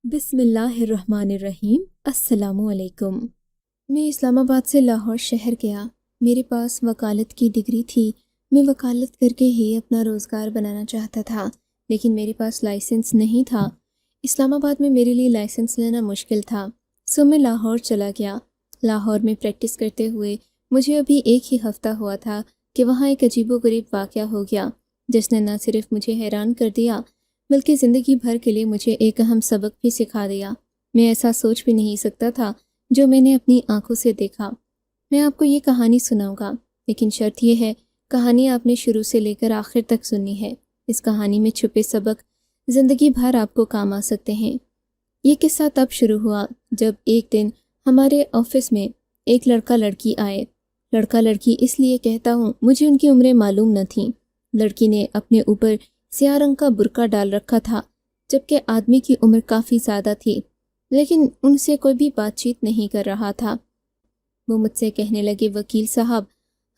بسم اللہ الرحمن الرحیم۔ السلام علیکم۔ میں اسلام آباد سے لاہور شہر گیا۔ میرے پاس وکالت کی ڈگری تھی۔ میں وکالت کر کے ہی اپنا روزگار بنانا چاہتا تھا، لیکن میرے پاس لائسنس نہیں تھا۔ اسلام آباد میں میرے لیے لائسنس لینا مشکل تھا، سو میں لاہور چلا گیا۔ لاہور میں پریکٹس کرتے ہوئے مجھے ابھی ایک ہی ہفتہ ہوا تھا کہ وہاں ایک عجیب و غریب واقعہ ہو گیا، جس نے نہ صرف مجھے حیران کر دیا بلکہ زندگی بھر کے لیے مجھے ایک اہم سبق بھی سکھا دیا۔ میں ایسا سوچ بھی نہیں سکتا تھا جو میں نے اپنی آنکھوں سے دیکھا۔ میں آپ کو یہ کہانی سناؤں گا، لیکن شرط یہ ہے کہانی آپ نے شروع سے لے کر آخر تک سننی ہے۔ اس کہانی میں چھپے سبق زندگی بھر آپ کو کام آ سکتے ہیں۔ یہ قصہ تب شروع ہوا جب ایک دن ہمارے آفس میں ایک لڑکا لڑکی آئے۔ لڑکا لڑکی اس لیے کہتا ہوں، مجھے ان کی عمریں معلوم نہ تھیں۔ لڑکی نے اپنے اوپر سیاہ رنگ کا برقع ڈال رکھا تھا، جبکہ آدمی کی عمر کافی زیادہ تھی، لیکن ان سے کوئی بھی بات چیت نہیں کر رہا تھا۔ وہ مجھ سے کہنے لگے، وکیل صاحب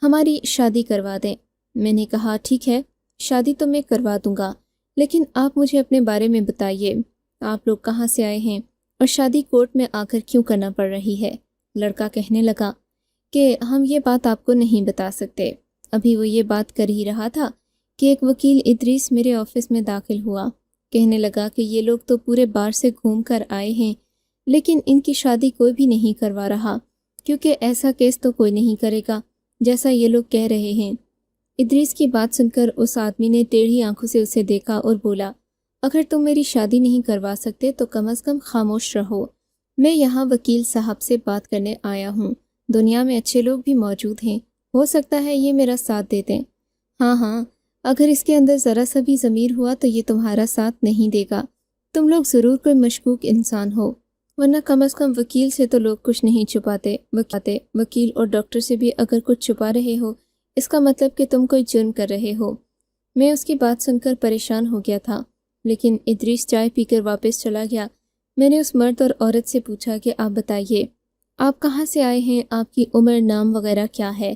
ہماری شادی کروا دیں۔ میں نے کہا ٹھیک ہے، شادی تو میں کروا دوں گا، لیکن آپ مجھے اپنے بارے میں بتائیے، آپ لوگ کہاں سے آئے ہیں اور شادی کورٹ میں آ کر کیوں کرنا پڑ رہی ہے؟ لڑکا کہنے لگا کہ ہم یہ بات آپ کو نہیں بتا سکتے۔ ابھی وہ یہ بات کر ہی رہا تھا کہ ایک وکیل ادریس میرے آفس میں داخل ہوا۔ کہنے لگا کہ یہ لوگ تو پورے بار سے گھوم کر آئے ہیں، لیکن ان کی شادی کوئی بھی نہیں کروا رہا، کیونکہ ایسا کیس تو کوئی نہیں کرے گا جیسا یہ لوگ کہہ رہے ہیں۔ ادریس کی بات سن کر اس آدمی نے ٹیڑھی آنکھوں سے اسے دیکھا اور بولا، اگر تم میری شادی نہیں کروا سکتے تو کم از کم خاموش رہو۔ میں یہاں وکیل صاحب سے بات کرنے آیا ہوں۔ دنیا میں اچھے لوگ بھی موجود ہیں، ہو سکتا ہے یہ میرا ساتھ دے دیں۔ ہاں، اگر اس کے اندر ذرا سا بھی ضمیر ہوا تو یہ تمہارا ساتھ نہیں دے گا۔ تم لوگ ضرور کوئی مشکوک انسان ہو، ورنہ کم از کم وکیل سے تو لوگ کچھ نہیں چھپاتے۔ وکیل اور ڈاکٹر سے بھی اگر کچھ چھپا رہے ہو، اس کا مطلب کہ تم کوئی جرم کر رہے ہو۔ میں اس کی بات سن کر پریشان ہو گیا تھا، لیکن ادریس چائے پی کر واپس چلا گیا۔ میں نے اس مرد اور عورت سے پوچھا کہ آپ بتائیے، آپ کہاں سے آئے ہیں، آپ کی عمر، نام وغیرہ کیا ہے؟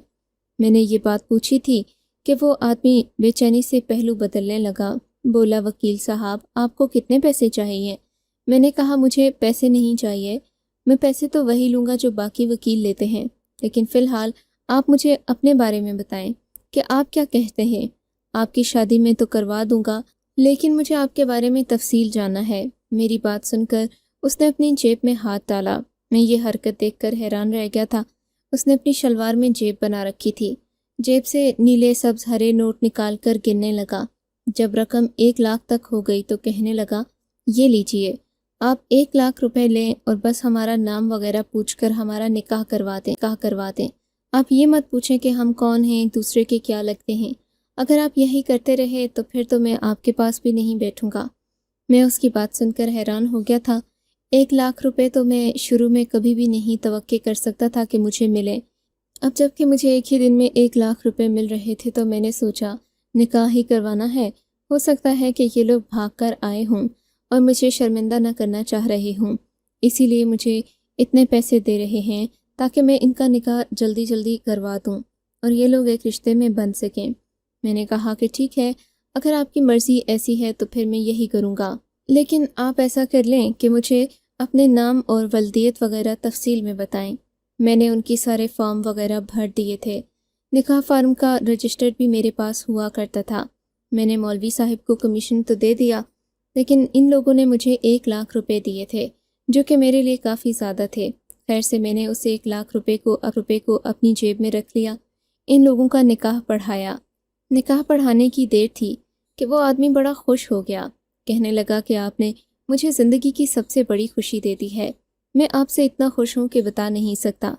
میں نے یہ بات پوچھی تھی کہ وہ آدمی بے چینی سے پہلو بدلنے لگا۔ بولا، وکیل صاحب آپ کو کتنے پیسے چاہیے؟ میں نے کہا مجھے پیسے نہیں چاہیے، میں پیسے تو وہی لوں گا جو باقی وکیل لیتے ہیں، لیکن فی الحال آپ مجھے اپنے بارے میں بتائیں کہ آپ کیا کہتے ہیں۔ آپ کی شادی میں تو کروا دوں گا، لیکن مجھے آپ کے بارے میں تفصیل جاننا ہے۔ میری بات سن کر اس نے اپنی جیب میں ہاتھ ڈالا۔ میں یہ حرکت دیکھ کر حیران رہ گیا تھا۔ اس نے اپنی شلوار میں جیب بنا رکھی تھی، جیب سے نیلے سبز ہرے نوٹ نکال کر گننے لگا۔ جب رقم 1 لاکھ تک ہو گئی تو کہنے لگا، یہ لیجئے، آپ 1 لاکھ روپے لیں اور بس ہمارا نام وغیرہ پوچھ کر ہمارا نکاح کروا دیں۔ آپ یہ مت پوچھیں کہ ہم کون ہیں، دوسرے کے کیا لگتے ہیں۔ اگر آپ یہی کرتے رہے تو پھر تو میں آپ کے پاس بھی نہیں بیٹھوں گا۔ میں اس کی بات سن کر حیران ہو گیا تھا۔ 1 لاکھ روپے تو میں شروع میں کبھی بھی نہیں توقع کر سکتا تھا کہ مجھے ملیں۔ اب جب کہ مجھے ایک ہی دن میں 1 لاکھ روپے مل رہے تھے تو میں نے سوچا نکاح ہی کروانا ہے۔ ہو سکتا ہے کہ یہ لوگ بھاگ کر آئے ہوں اور مجھے شرمندہ نہ کرنا چاہ رہے ہوں، اسی لیے مجھے اتنے پیسے دے رہے ہیں تاکہ میں ان کا نکاح جلدی کروا دوں اور یہ لوگ ایک رشتے میں بن سکیں۔ میں نے کہا کہ ٹھیک ہے، اگر آپ کی مرضی ایسی ہے تو پھر میں یہی کروں گا، لیکن آپ ایسا کر لیں کہ مجھے اپنے نام اور ولدیت وغیرہ تفصیل میں بتائیں۔ میں نے ان کی سارے فارم وغیرہ بھر دیے تھے۔ نکاح فارم کا رجسٹر بھی میرے پاس ہوا کرتا تھا۔ میں نے مولوی صاحب کو کمیشن تو دے دیا، لیکن ان لوگوں نے مجھے 1 لاکھ روپے دیے تھے، جو کہ میرے لیے کافی زیادہ تھے۔ خیر سے میں نے اس 1 لاکھ روپے کو اپنی جیب میں رکھ لیا۔ ان لوگوں کا نکاح پڑھایا۔ نکاح پڑھانے کی دیر تھی کہ وہ آدمی بڑا خوش ہو گیا۔ کہنے لگا کہ آپ نے مجھے زندگی کی سب سے بڑی خوشی دے دی ہے، میں آپ سے اتنا خوش ہوں کہ بتا نہیں سکتا۔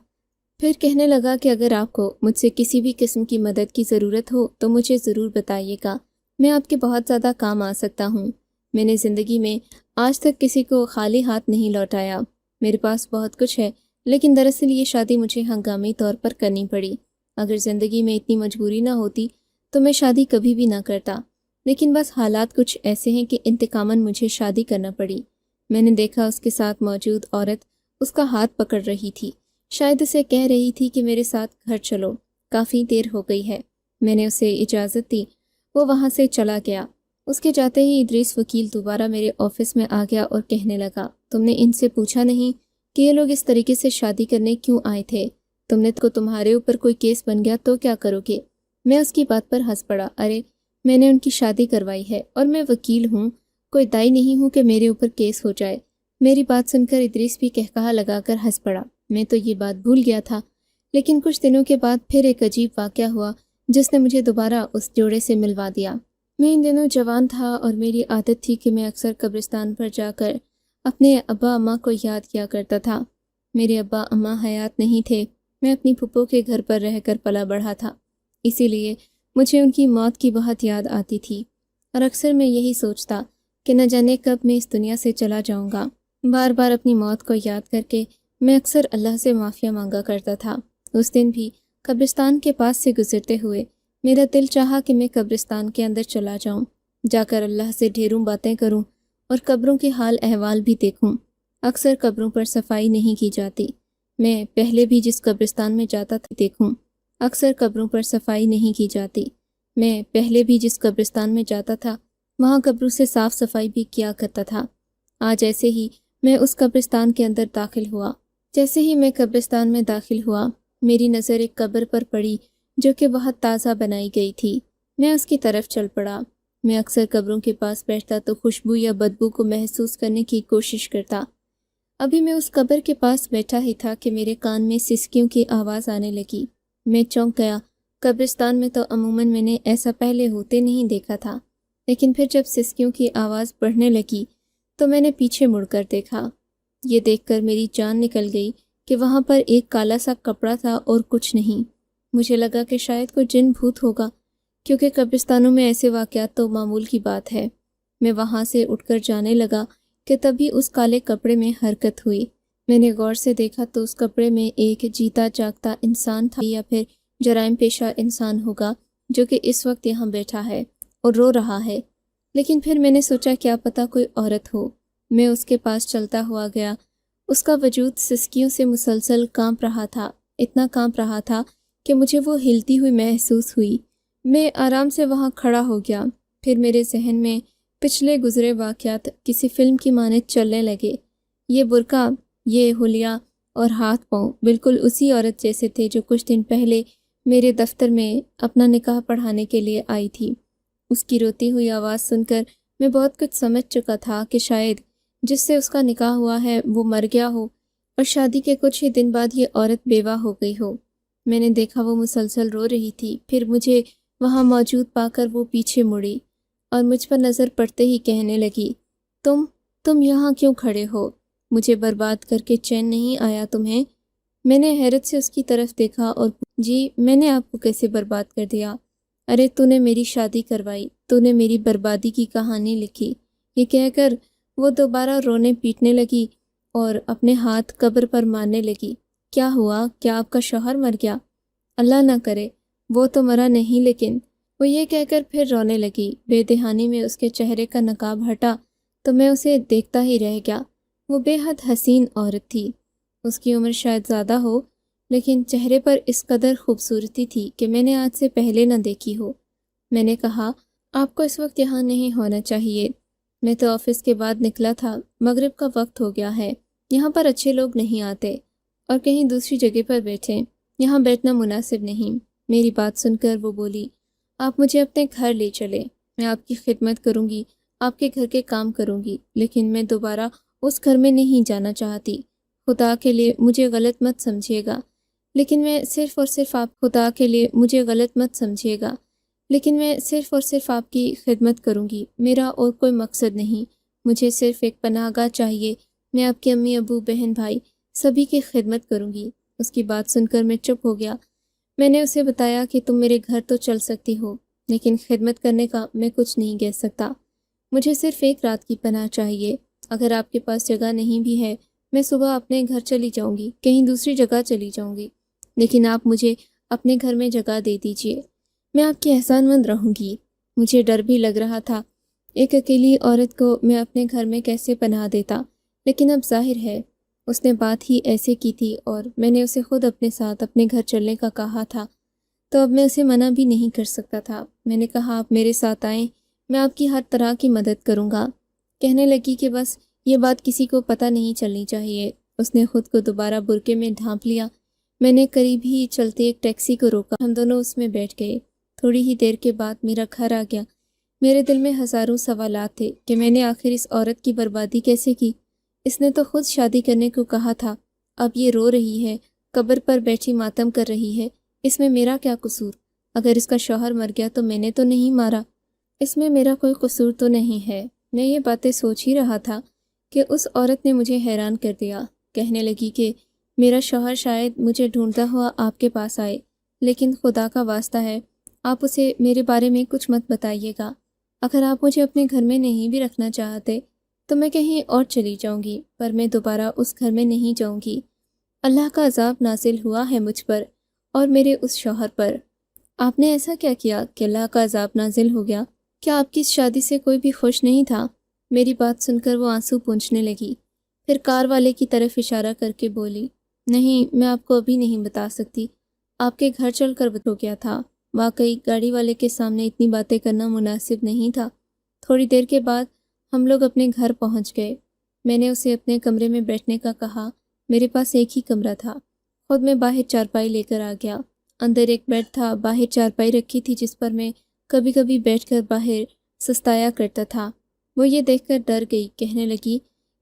پھر کہنے لگا کہ اگر آپ کو مجھ سے کسی بھی قسم کی مدد کی ضرورت ہو تو مجھے ضرور بتائیے گا، میں آپ کے بہت زیادہ کام آ سکتا ہوں۔ میں نے زندگی میں آج تک کسی کو خالی ہاتھ نہیں لوٹایا۔ میرے پاس بہت کچھ ہے، لیکن دراصل یہ شادی مجھے ہنگامی طور پر کرنی پڑی۔ اگر زندگی میں اتنی مجبوری نہ ہوتی تو میں شادی کبھی بھی نہ کرتا، لیکن بس حالات کچھ ایسے ہیں کہ انتقاماً مجھے شادی کرنا پڑی۔ میں نے دیکھا اس کے ساتھ موجود عورت اس کا ہاتھ پکڑ رہی تھی، شاید اسے کہہ رہی تھی کہ میرے ساتھ گھر چلو، کافی دیر ہو گئی ہے۔ میں نے اسے اجازت دی، وہ وہاں سے چلا گیا۔ اس کے جاتے ہی ادریس وکیل دوبارہ میرے آفس میں آ گیا اور کہنے لگا، تم نے ان سے پوچھا نہیں کہ یہ لوگ اس طریقے سے شادی کرنے کیوں آئے تھے؟ تم نے کو تمہارے اوپر کوئی کیس بن گیا تو کیا کرو گے؟ میں اس کی بات پر ہنس پڑا۔ ارے میں نے ان کی شادی کروائی ہے اور میں وکیل ہوں، کوئی دائی نہیں ہوں کہ میرے اوپر کیس ہو جائے۔ میری بات سن کر ادریس بھی قہقہہ لگا کر ہنس پڑا۔ میں تو یہ بات بھول گیا تھا، لیکن کچھ دنوں کے بعد پھر ایک عجیب واقعہ ہوا جس نے مجھے دوبارہ اس جوڑے سے ملوا دیا۔ میں ان دنوں جوان تھا اور میری عادت تھی کہ میں اکثر قبرستان پر جا کر اپنے ابا اماں کو یاد کیا کرتا تھا۔ میرے ابا اماں حیات نہیں تھے، میں اپنی پھپھو کے گھر پر رہ کر پلا بڑھا تھا، اسی لیے مجھے ان کی موت کی بہت یاد آتی تھی، اور اکثر میں یہی سوچتا کہ نہ جانے کب میں اس دنیا سے چلا جاؤں گا۔ بار بار اپنی موت کو یاد کر کے میں اکثر اللہ سے معافیا مانگا کرتا تھا۔ اس دن بھی قبرستان کے پاس سے گزرتے ہوئے میرا دل چاہا کہ میں قبرستان کے اندر چلا جاؤں، جا کر اللہ سے ڈھیروں باتیں کروں اور قبروں کے حال احوال بھی دیکھوں۔ اکثر قبروں پر صفائی نہیں کی جاتی، میں پہلے بھی جس قبرستان میں جاتا تھا دیکھوں۔ اکثر قبروں پر صفائی نہیں کی جاتی، میں پہلے بھی جس قبرستان میں جاتا تھا وہاں قبروں سے صاف صفائی بھی کیا کرتا تھا۔ آج ایسے ہی میں اس قبرستان کے اندر داخل ہوا۔ جیسے ہی میں قبرستان میں داخل ہوا، میری نظر ایک قبر پر پڑی جو کہ بہت تازہ بنائی گئی تھی۔ میں اس کی طرف چل پڑا۔ میں اکثر قبروں کے پاس بیٹھتا تو خوشبو یا بدبو کو محسوس کرنے کی کوشش کرتا۔ ابھی میں اس قبر کے پاس بیٹھا ہی تھا کہ میرے کان میں سسکیوں کی آواز آنے لگی۔ میں چونک گیا۔ قبرستان میں تو عموماً میں نے ایسا پہلے ہوتے نہیں دیکھا تھا، لیکن پھر جب سسکیوں کی آواز بڑھنے لگی تو میں نے پیچھے مڑ کر دیکھا۔ یہ دیکھ کر میری جان نکل گئی کہ وہاں پر ایک کالا سا کپڑا تھا اور کچھ نہیں۔ مجھے لگا کہ شاید کوئی جن بھوت ہوگا، کیونکہ قبرستانوں میں ایسے واقعات تو معمول کی بات ہے۔ میں وہاں سے اٹھ کر جانے لگا کہ تبھی اس کالے کپڑے میں حرکت ہوئی۔ میں نے غور سے دیکھا تو اس کپڑے میں ایک جیتا جاگتا انسان تھا، یا پھر جرائم پیشہ انسان ہوگا جو کہ اس وقت یہاں بیٹھا ہے اور رو رہا ہے۔ لیکن پھر میں نے سوچا کیا پتہ کوئی عورت ہو۔ میں اس کے پاس چلتا ہوا گیا۔ اس کا وجود سسکیوں سے مسلسل کانپ رہا تھا، اتنا کانپ رہا تھا کہ مجھے وہ ہلتی ہوئی محسوس ہوئی۔ میں آرام سے وہاں کھڑا ہو گیا۔ پھر میرے ذہن میں پچھلے گزرے واقعات کسی فلم کی مانند چلنے لگے۔ یہ برقع، یہ حلیہ اور ہاتھ پاؤں بالکل اسی عورت جیسے تھے جو کچھ دن پہلے میرے دفتر میں اپنا نکاح پڑھانے کے لیے آئی تھی۔ اس کی روتی ہوئی آواز سن کر میں بہت کچھ سمجھ چکا تھا کہ شاید جس سے اس کا نکاح ہوا ہے وہ مر گیا ہو، اور شادی کے کچھ ہی دن بعد یہ عورت بیوہ ہو گئی ہو۔ میں نے دیکھا وہ مسلسل رو رہی تھی۔ پھر مجھے وہاں موجود پا کر وہ پیچھے مڑی اور مجھ پر نظر پڑتے ہی کہنے لگی، تم یہاں کیوں کھڑے ہو؟ مجھے برباد کر کے چین نہیں آیا تمہیں؟ میں نے حیرت سے اس کی طرف دیکھا اور جی میں نے آپ کو کیسے برباد کر دیا؟ ارے تو نے میری شادی کروائی، تو نے میری بربادی کی کہانی لکھی۔ یہ کہہ کر وہ دوبارہ رونے پیٹنے لگی اور اپنے ہاتھ قبر پر مارنے لگی۔ کیا ہوا؟ کیا آپ کا شوہر مر گیا؟ اللہ نہ کرے، وہ تو مرا نہیں، لیکن وہ یہ کہہ کر پھر رونے لگی۔ بے دہانی میں اس کے چہرے کا نقاب ہٹا تو میں اسے دیکھتا ہی رہ گیا۔ وہ بے حد حسین عورت تھی۔ اس کی عمر شاید زیادہ ہو، لیکن چہرے پر اس قدر خوبصورتی تھی کہ میں نے آج سے پہلے نہ دیکھی ہو۔ میں نے کہا، آپ کو اس وقت یہاں نہیں ہونا چاہیے، میں تو آفس کے بعد نکلا تھا، مغرب کا وقت ہو گیا ہے، یہاں پر اچھے لوگ نہیں آتے، اور کہیں دوسری جگہ پر بیٹھیں، یہاں بیٹھنا مناسب نہیں۔ میری بات سن کر وہ بولی، آپ مجھے اپنے گھر لے چلے، میں آپ کی خدمت کروں گی، آپ کے گھر کے کام کروں گی، لیکن میں دوبارہ اس گھر میں نہیں جانا چاہتی۔ خدا کے لیے مجھے غلط مت سمجھیے گا، لیکن میں صرف اور صرف آپ کی خدمت کروں گی، میرا اور کوئی مقصد نہیں، مجھے صرف ایک پناہ گاہ چاہیے، میں آپ کے امی ابو بہن بھائی سبھی کی خدمت کروں گی۔ اس کی بات سن کر میں چپ ہو گیا۔ میں نے اسے بتایا کہ تم میرے گھر تو چل سکتی ہو، لیکن خدمت کرنے کا میں کچھ نہیں کہہ سکتا، مجھے صرف ایک رات کی پناہ چاہیے۔ اگر آپ کے پاس جگہ نہیں بھی ہے، میں صبح اپنے گھر چلی جاؤں گی، کہیں دوسری جگہ چلی جاؤں گی، لیکن آپ مجھے اپنے گھر میں جگہ دے دیجیے، میں آپ کی احسان مند رہوں گی۔ مجھے ڈر بھی لگ رہا تھا، ایک اکیلی عورت کو میں اپنے گھر میں کیسے پناہ دیتا، لیکن اب ظاہر ہے اس نے بات ہی ایسے کی تھی اور میں نے اسے خود اپنے ساتھ اپنے گھر چلنے کا کہا تھا، تو اب میں اسے منع بھی نہیں کر سکتا تھا۔ میں نے کہا، آپ میرے ساتھ آئیں، میں آپ کی ہر طرح کی مدد کروں گا۔ کہنے لگی کہ بس یہ بات کسی کو پتہ نہیں چلنی چاہیے۔ اس نے خود کو دوبارہ برقعے میں ڈھانپ لیا۔ میں نے قریب ہی چلتے ایک ٹیکسی کو روکا، ہم دونوں اس میں بیٹھ گئے۔ تھوڑی ہی دیر کے بعد میرا گھر آ گیا۔ میرے دل میں ہزاروں سوالات تھے کہ میں نے آخر اس عورت کی بربادی کیسے کی۔ اس نے تو خود شادی کرنے کو کہا تھا، اب یہ رو رہی ہے، قبر پر بیٹھی ماتم کر رہی ہے۔ اس میں میرا کیا قصور؟ اگر اس کا شوہر مر گیا تو میں نے تو نہیں مارا، اس میں میرا کوئی قصور تو نہیں ہے۔ میں یہ باتیں سوچ ہی رہا تھا کہ اس عورت نے مجھے حیران کر دیا۔ کہنے لگی کہ میرا شوہر شاید مجھے ڈھونڈتا ہوا آپ کے پاس آئے، لیکن خدا کا واسطہ ہے آپ اسے میرے بارے میں کچھ مت بتائیے گا۔ اگر آپ مجھے اپنے گھر میں نہیں بھی رکھنا چاہتے تو میں کہیں اور چلی جاؤں گی، پر میں دوبارہ اس گھر میں نہیں جاؤں گی۔ اللہ کا عذاب نازل ہوا ہے مجھ پر اور میرے اس شوہر پر۔ آپ نے ایسا کیا کیا کہ اللہ کا عذاب نازل ہو گیا؟ کیا آپ کی اس شادی سے کوئی بھی خوش نہیں تھا؟ میری بات سن کر وہ آنسو پونچھنے لگی، پھر کار والے کی طرف اشارہ کر کے بولی، نہیں، میں آپ کو ابھی نہیں بتا سکتی، آپ کے گھر چل کر ہو گیا تھا۔ واقعی گاڑی والے کے سامنے اتنی باتیں کرنا مناسب نہیں تھا۔ تھوڑی دیر کے بعد ہم لوگ اپنے گھر پہنچ گئے۔ میں نے اسے اپنے کمرے میں بیٹھنے کا کہا۔ میرے پاس ایک ہی کمرہ تھا۔ خود میں باہر چارپائی لے کر آ گیا۔ اندر ایک بیڈ تھا، باہر چارپائی رکھی تھی جس پر میں کبھی کبھی بیٹھ کر باہر سستایا کرتا تھا۔ وہ یہ دیکھ کر ڈر گئی، کہنے لگی،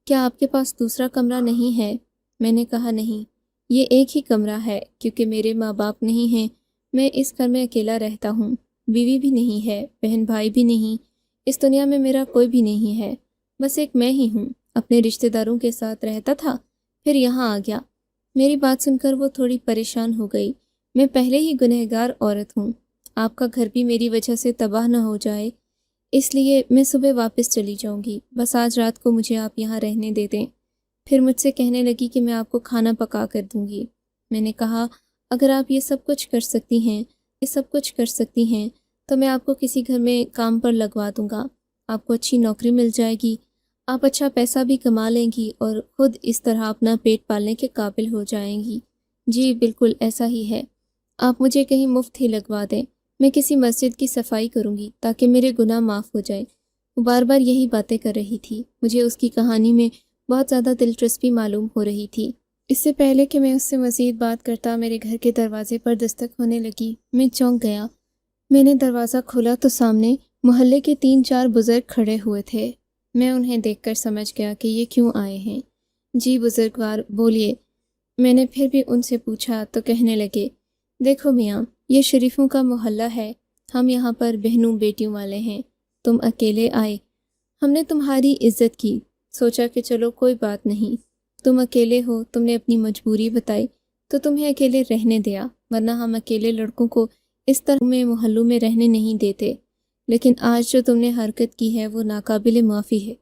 کیا آپ کے پاس دوسرا کمرہ نہیں ہے؟ میں نے کہا نہیں، یہ ایک ہی کمرہ ہے، کیونکہ میرے ماں باپ نہیں ہیں، میں اس گھر میں اکیلا رہتا ہوں، بیوی بھی نہیں ہے، بہن بھائی بھی نہیں، اس دنیا میں میرا کوئی بھی نہیں ہے، بس ایک میں ہی ہوں۔ اپنے رشتہ داروں کے ساتھ رہتا تھا، پھر یہاں آ گیا۔ میری بات سن کر وہ تھوڑی پریشان ہو گئی۔ میں پہلے ہی گنہگار عورت ہوں، آپ کا گھر بھی میری وجہ سے تباہ نہ ہو جائے، اس لیے میں صبح واپس چلی جاؤں گی، بس آج رات کو مجھے آپ یہاں رہنے دے دیں۔ پھر مجھ سے کہنے لگی کہ میں آپ کو کھانا پکا کر دوں گی۔ میں نے کہا، اگر آپ یہ سب کچھ کر سکتی ہیں تو میں آپ کو کسی گھر میں کام پر لگوا دوں گا، آپ کو اچھی نوکری مل جائے گی، آپ اچھا پیسہ بھی کما لیں گی اور خود اس طرح اپنا پیٹ پالنے کے قابل ہو جائیں گی۔ جی بالکل ایسا ہی ہے، آپ مجھے کہیں مفت ہی لگوا دیں، میں کسی مسجد کی صفائی کروں گی تاکہ میرے گناہ معاف ہو جائیں۔ وہ بار بار یہی باتیں کر رہی تھی۔ مجھے اس کی کہانی میں بہت زیادہ دلچسپی معلوم ہو رہی تھی۔ اس سے پہلے کہ میں اس سے مزید بات کرتا، میرے گھر کے دروازے پر دستک ہونے لگی۔ میں چونک گیا۔ میں نے دروازہ کھولا تو سامنے محلے کے 3-4 بزرگ کھڑے ہوئے تھے۔ میں انہیں دیکھ کر سمجھ گیا کہ یہ کیوں آئے ہیں۔ جی بزرگوار بولیے، میں نے پھر بھی ان سے پوچھا تو کہنے لگے، دیکھو میاں، یہ شریفوں کا محلہ ہے، ہم یہاں پر بہنوں بیٹیوں والے ہیں، تم اکیلے آئے، ہم نے تمہاری عزت کی، سوچا کہ چلو کوئی بات نہیں، تم اکیلے ہو، تم نے اپنی مجبوری بتائی تو تمہیں اکیلے رہنے دیا، ورنہ ہم اکیلے لڑکوں کو اس طرح میں محلوں میں رہنے نہیں دیتے، لیکن آج جو تم نے حرکت کی ہے وہ ناقابل معافی ہے۔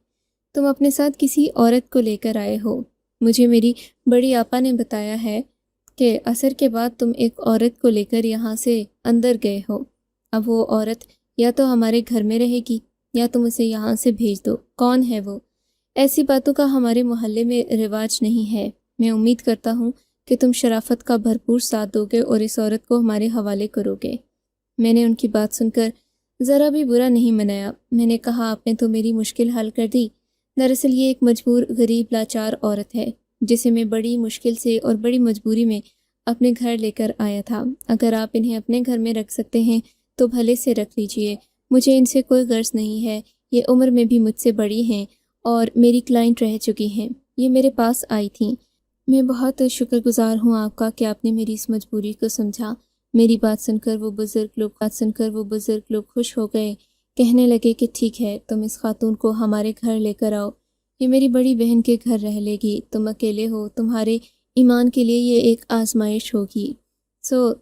تم اپنے ساتھ کسی عورت کو لے کر آئے ہو، مجھے میری بڑی آپا نے بتایا ہے کہ عصر کے بعد تم ایک عورت کو لے کر یہاں سے اندر گئے ہو، اب وہ عورت یا تو ہمارے گھر میں رہے گی یا تم اسے یہاں سے بھیج دو۔ کون ہے وہ؟ ایسی باتوں کا ہمارے محلے میں رواج نہیں ہے۔ میں امید کرتا ہوں کہ تم شرافت کا بھرپور ساتھ دو گے اور اس عورت کو ہمارے حوالے کرو گے۔ میں نے ان کی بات سن کر ذرا بھی برا نہیں منایا۔ میں نے کہا، آپ نے تو میری مشکل حل کر دی۔ دراصل یہ ایک مجبور غریب لاچار عورت ہے جسے میں بڑی مشکل سے اور بڑی مجبوری میں اپنے گھر لے کر آیا تھا۔ اگر آپ انہیں اپنے گھر میں رکھ سکتے ہیں تو بھلے سے رکھ لیجئے، مجھے ان سے کوئی غرض نہیں ہے، یہ عمر میں بھی مجھ سے بڑی ہیں اور میری کلائنٹ رہ چکی ہیں، یہ میرے پاس آئی تھیں۔ میں بہت شکر گزار ہوں آپ کا کہ آپ نے میری اس مجبوری کو سمجھا۔ میری بات سن کر وہ بزرگ لوگ خوش ہو گئے، کہنے لگے کہ ٹھیک ہے، تم اس خاتون کو ہمارے گھر لے کر آؤ، یہ میری بڑی بہن کے گھر رہ لے گی، تم اکیلے ہو، تمہارے ایمان کے لیے یہ ایک آزمائش ہوگی،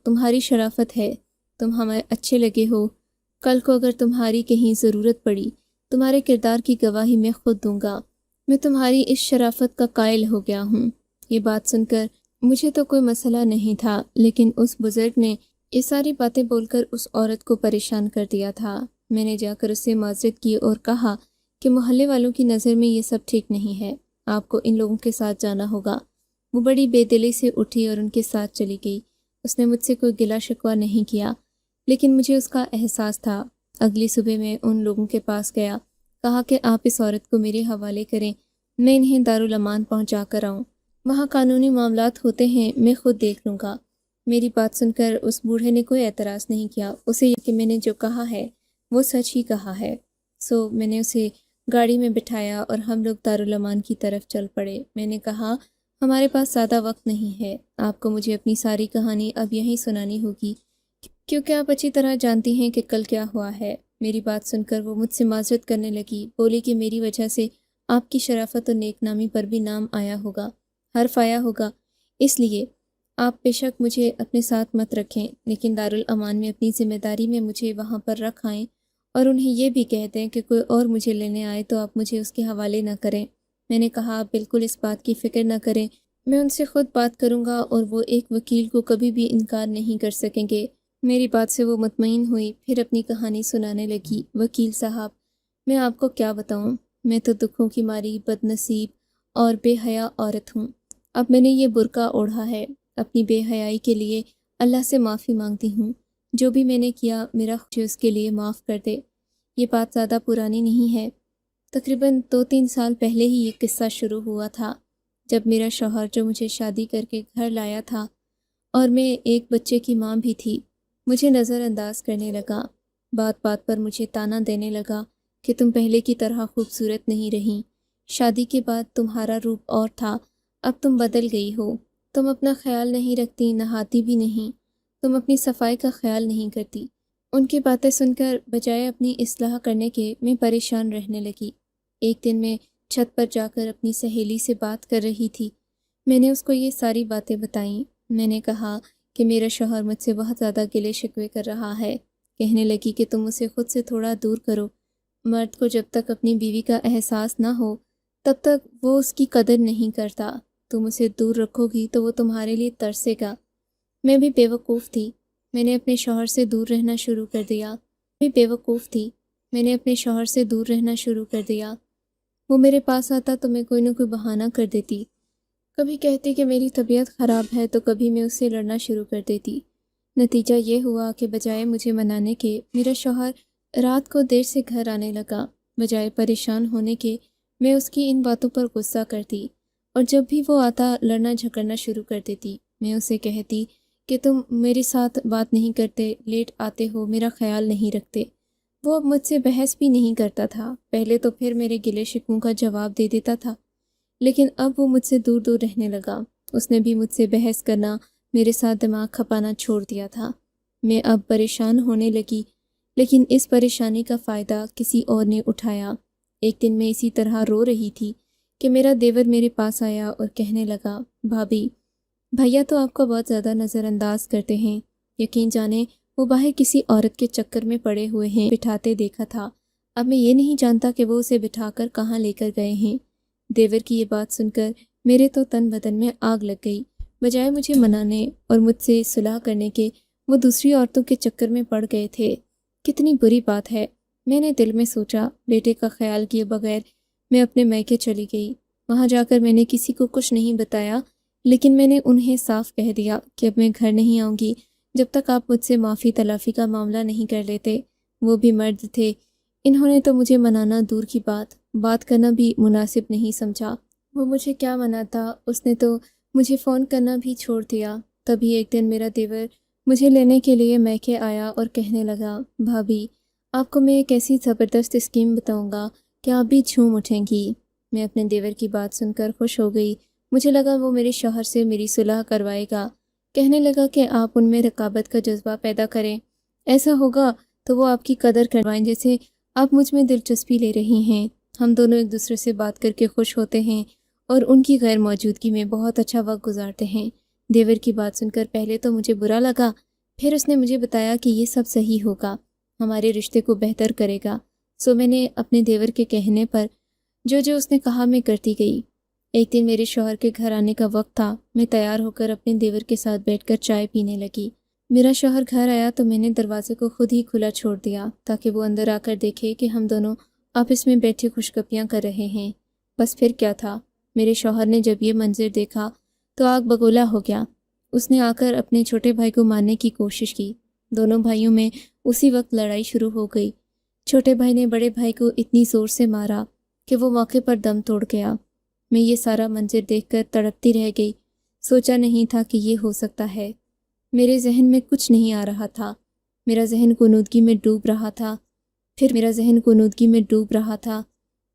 تمہاری شرافت ہے، تم ہمیں اچھے لگے ہو، کل کو اگر تمہاری کہیں ضرورت پڑی، تمہارے کردار کی گواہی میں خود دوں گا، میں تمہاری اس شرافت کا قائل ہو گیا ہوں۔ یہ بات سن کر مجھے تو کوئی مسئلہ نہیں تھا، لیکن اس بزرگ نے یہ ساری باتیں بول کر اس عورت کو پریشان کر دیا تھا۔ میں نے جا کر اس سے معذرت کی اور کہا کہ محلے والوں کی نظر میں یہ سب ٹھیک نہیں ہے، آپ کو ان لوگوں کے ساتھ جانا ہوگا۔ وہ بڑی بے دلی سے اٹھی اور ان کے ساتھ چلی گئی۔ اس نے مجھ سے کوئی گلہ شکوہ نہیں کیا، لیکن مجھے اس کا احساس تھا اگلی صبح میں ان لوگوں کے پاس گیا، کہا کہ آپ اس عورت کو میرے حوالے کریں، میں انہیں دارالامان پہنچا کر آؤں، وہاں قانونی معاملات ہوتے ہیں، میں خود دیکھ لوں گا۔ میری بات سن کر اس بوڑھے نے کوئی اعتراض نہیں کیا، اسے یہ کہ میں نے جو کہا ہے وہ سچ ہی کہا ہے۔ میں نے اسے گاڑی میں بٹھایا اور ہم لوگ دارالامان کی طرف چل پڑے۔ میں نے کہا ہمارے پاس زیادہ وقت نہیں ہے، آپ کو مجھے اپنی ساری کہانی اب یہیں سنانی ہوگی کیونکہ آپ اچھی طرح جانتی ہیں کہ کل کیا ہوا ہے۔ میری بات سن کر وہ مجھ سے معذرت کرنے لگی، بولی کہ میری وجہ سے آپ کی شرافت اور نیک نامی پر بھی نام آیا ہوگا، حرف آیا ہوگا، اس لیے آپ بے شک مجھے اپنے ساتھ مت رکھیں، لیکن دارالامان میں اپنی ذمہ داری میں مجھے وہاں پر رکھ آئیں اور انہیں یہ بھی کہہ دیں کہ کوئی اور مجھے لینے آئے تو آپ مجھے اس کے حوالے نہ کریں۔ میں نے کہا آپ بالکل اس بات کی فکر نہ کریں، میں ان سے خود بات کروں گا اور وہ ایک وکیل کو کبھی بھی انکار نہیں کر سکیں گے۔ میری بات سے وہ مطمئن ہوئی، پھر اپنی کہانی سنانے لگی۔ وکیل صاحب، میں آپ کو کیا بتاؤں، میں تو دکھوں کی ماری بد نصیب اور بے حیا عورت ہوں۔ اب میں نے یہ برقع اوڑھا ہے، اپنی بے حیائی کے لیے اللہ سے معافی مانگتی ہوں، جو بھی میں نے کیا میرا خدا اس کے لیے معاف کر دے۔ یہ بات زیادہ پرانی نہیں ہے، تقریباً 2-3 سال پہلے ہی یہ قصہ شروع ہوا تھا، جب میرا شوہر جو مجھے شادی کر کے گھر لایا تھا اور میں ایک بچے کی ماں بھی تھی، مجھے نظر انداز کرنے لگا، بات بات پر مجھے تانا دینے لگا کہ تم پہلے کی طرح خوبصورت نہیں رہیں، شادی کے بعد تمہارا روپ اور تھا، اب تم بدل گئی ہو، تم اپنا خیال نہیں رکھتی، نہاتی بھی نہیں، تم اپنی صفائی کا خیال نہیں کرتی۔ ان کی باتیں سن کر بجائے اپنی اصلاح کرنے کے میں پریشان رہنے لگی۔ ایک دن میں چھت پر جا کر اپنی سہیلی سے بات کر رہی تھی، میں نے اس کو یہ ساری باتیں بتائیں۔ میں نے کہا کہ میرا شوہر مجھ سے بہت زیادہ گلے شکوے کر رہا ہے، کہنے لگی کہ تم اسے خود سے تھوڑا دور کرو، مرد کو جب تک اپنی بیوی کا احساس نہ ہو تب تک وہ اس کی قدر نہیں کرتا، تم اسے دور رکھو گی تو وہ تمہارے لیے ترسے گا۔ میں بھی بیوقوف تھی، میں نے اپنے شوہر سے دور رہنا شروع کر دیا۔ وہ میرے پاس آتا تو میں کوئی نہ کوئی بہانہ کر دیتی، کبھی کہتی کہ میری طبیعت خراب ہے تو کبھی میں اس سے لڑنا شروع کر دیتی۔ نتیجہ یہ ہوا کہ بجائے مجھے منانے کے میرا شوہر رات کو دیر سے گھر آنے لگا، بجائے پریشان ہونے کے میں اس کی ان باتوں پر غصہ کرتی، اور جب بھی وہ آتا لڑنا جھگڑنا شروع کر دیتی۔ میں اسے کہتی کہ تم میرے ساتھ بات نہیں کرتے، لیٹ آتے ہو، میرا خیال نہیں رکھتے۔ وہ اب مجھ سے بحث بھی نہیں کرتا تھا، پہلے تو پھر میرے گلے شکووں کا جواب دے دیتا تھا، لیکن اب وہ مجھ سے دور دور رہنے لگا۔ اس نے بھی مجھ سے بحث کرنا، میرے ساتھ دماغ کھپانا چھوڑ دیا تھا۔ میں اب پریشان ہونے لگی، لیکن اس پریشانی کا فائدہ کسی اور نے اٹھایا۔ ایک دن میں اسی طرح رو رہی تھی کہ میرا دیور میرے پاس آیا اور کہنے لگا، بھابی، بھیا تو آپ کو بہت زیادہ نظر انداز کرتے ہیں، یقین جانیں وہ باہر کسی عورت کے چکر میں پڑے ہوئے ہیں، بٹھاتے دیکھا تھا، اب میں یہ نہیں جانتا کہ وہ اسے بٹھا کر کہاں لے کر گئے ہیں۔ دیور کی یہ بات سن کر میرے تو تن بدن میں آگ لگ گئی، بجائے مجھے منانے اور مجھ سے صلح کرنے کے وہ دوسری عورتوں کے چکر میں پڑ گئے تھے۔ کتنی بری بات ہے، میں نے دل میں سوچا۔ بیٹے کا خیال کیے بغیر میں اپنے میکے چلی گئی۔ وہاں جا کر میں نے کسی کو کچھ نہیں بتایا، لیکن میں نے انہیں صاف کہہ دیا کہ اب میں گھر نہیں آؤں گی جب تک آپ مجھ سے معافی تلافی کا معاملہ نہیں کر لیتے۔ وہ بھی مرد تھے، انہوں نے تو مجھے منانا دور کی بات کرنا بھی مناسب نہیں سمجھا۔ وہ مجھے کیا مناتا، اس نے تو مجھے فون کرنا بھی چھوڑ دیا۔ تبھی ایک دن میرا دیور مجھے لینے کے لیے میکے آیا اور کہنے لگا، بھابی، آپ کو میں ایک ایسی زبردست اسکیم بتاؤں گا کہ آپ بھی جھوم اٹھیں گی۔ میں اپنے دیور کی بات سن کر خوش ہو گئی، مجھے لگا وہ میرے شوہر سے میری صلح کروائے گا۔ کہنے لگا کہ آپ ان میں رقابت کا جذبہ پیدا کریں، ایسا ہوگا تو وہ آپ کی قدر کروائیں جیسے آپ مجھ میں دلچسپی لے رہی ہیں، ہم دونوں ایک دوسرے سے بات کر کے خوش ہوتے ہیں اور ان کی غیر موجودگی میں بہت اچھا وقت گزارتے ہیں۔ دیور کی بات سن کر پہلے تو مجھے برا لگا، پھر اس نے مجھے بتایا کہ یہ سب صحیح ہوگا، ہمارے رشتے کو بہتر کرے گا۔ میں نے اپنے دیور کے کہنے پر جو اس نے کہا میں کرتی گئی۔ ایک دن میرے شوہر کے گھر آنے کا وقت تھا، میں تیار ہو کر اپنے دیور کے ساتھ بیٹھ کر چائے پینے لگی۔ میرا شوہر گھر آیا تو میں نے دروازے کو خود ہی کھلا چھوڑ دیا تاکہ وہ اندر آ کر دیکھے کہ ہم دونوں آپس میں بیٹھے خوش گپیاں کر رہے ہیں۔ بس پھر کیا تھا، میرے شوہر نے جب یہ منظر دیکھا تو آگ بگولا ہو گیا۔ اس نے آ کر اپنے چھوٹے بھائی کو مارنے کی کوشش کی، دونوں بھائیوں میں اسی وقت لڑائی شروع ہو گئی۔ چھوٹے بھائی نے بڑے بھائی کو اتنی زور سے مارا کہ وہ موقع پر دم توڑ گیا۔ میں یہ سارا منظر دیکھ کر تڑپتی رہ گئی۔ سوچا نہیں تھا کہ یہ ہو سکتا ہے۔ میرے ذہن میں کچھ نہیں آ رہا تھا۔ میرا ذہن غنودگی میں ڈوب رہا تھا۔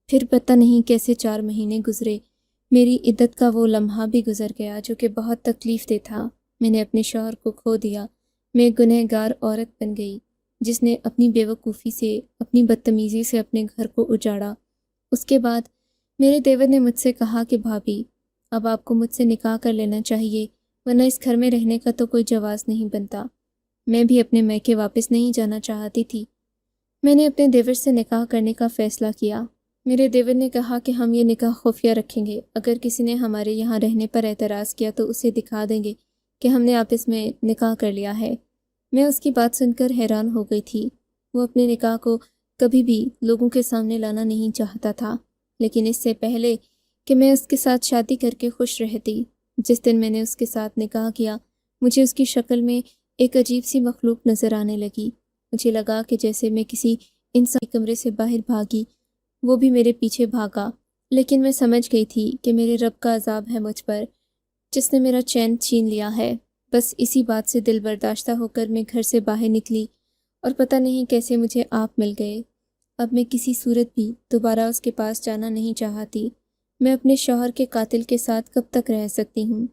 پھر پتہ نہیں کیسے 4 مہینے گزرے۔ میری عدت کا وہ لمحہ بھی گزر گیا جو کہ بہت تکلیف دہ تھا۔ میں نے اپنے شوہر کو کھو دیا۔ میں گنہگار عورت بن گئی جس نے اپنی بیوقوفی سے، اپنی بدتمیزی سے اپنے گھر کو اجاڑا۔ اس کے بعد میرے دیور نے مجھ سے کہا کہ بھابی، اب آپ کو مجھ سے نکاح کر لینا چاہیے، ورنہ اس گھر میں رہنے کا تو کوئی جواز نہیں بنتا۔ میں بھی اپنے میکے واپس نہیں جانا چاہتی تھی۔ میں نے اپنے دیور سے نکاح کرنے کا فیصلہ کیا۔ میرے دیور نے کہا کہ ہم یہ نکاح خفیہ رکھیں گے۔ اگر کسی نے ہمارے یہاں رہنے پر اعتراض کیا تو اسے دکھا دیں گے کہ ہم نے آپس میں نکاح کر لیا ہے۔ میں اس کی بات سن کر حیران ہو گئی تھی۔ وہ اپنے نکاح کو کبھی بھی لوگوں کے سامنے لانا نہیں چاہتا تھا، لیکن اس سے پہلے کہ میں اس کے ساتھ شادی کر کے خوش رہتی، جس دن میں نے اس کے ساتھ نکاح کیا، مجھے اس کی شکل میں ایک عجیب سی مخلوق نظر آنے لگی۔ مجھے لگا کہ جیسے میں کسی انسان کے کمرے سے باہر بھاگی، وہ بھی میرے پیچھے بھاگا۔ لیکن میں سمجھ گئی تھی کہ میرے رب کا عذاب ہے مجھ پر، جس نے میرا چین چھین لیا ہے۔ بس اسی بات سے دل برداشتہ ہو کر میں گھر سے باہر نکلی، اور پتہ نہیں کیسے مجھے آپ مل گئے۔ اب میں کسی صورت بھی دوبارہ اس کے پاس جانا نہیں چاہتی۔ میں اپنے شوہر کے قاتل کے ساتھ کب تک رہ سکتی ہوں؟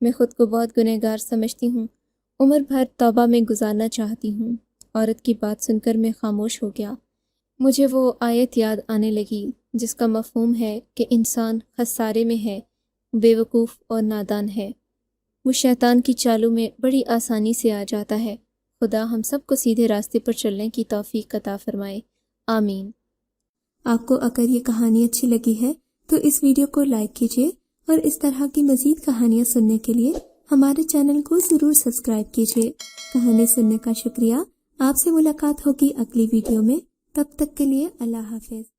میں خود کو بہت گنہگار سمجھتی ہوں، عمر بھر توبہ میں گزارنا چاہتی ہوں۔ عورت کی بات سن کر میں خاموش ہو گیا۔ مجھے وہ آیت یاد آنے لگی جس کا مفہوم ہے کہ انسان خسارے میں ہے، بے وقوف اور نادان ہے۔ وہ شیطان کی چالوں میں بڑی آسانی سے آ جاتا ہے۔ خدا ہم سب کو سیدھے راستے پر چلنے کی توفیق عطا فرمائے، آمین۔ آپ کو اگر یہ کہانی اچھی لگی ہے تو اس ویڈیو کو لائک کیجیے، اور اس طرح کی مزید کہانیاں سننے کے لیے ہمارے چینل کو ضرور سبسکرائب کیجیے۔ کہانی سننے کا شکریہ۔ آپ سے ملاقات ہوگی اگلی ویڈیو میں، تب تک کے لیے اللہ حافظ۔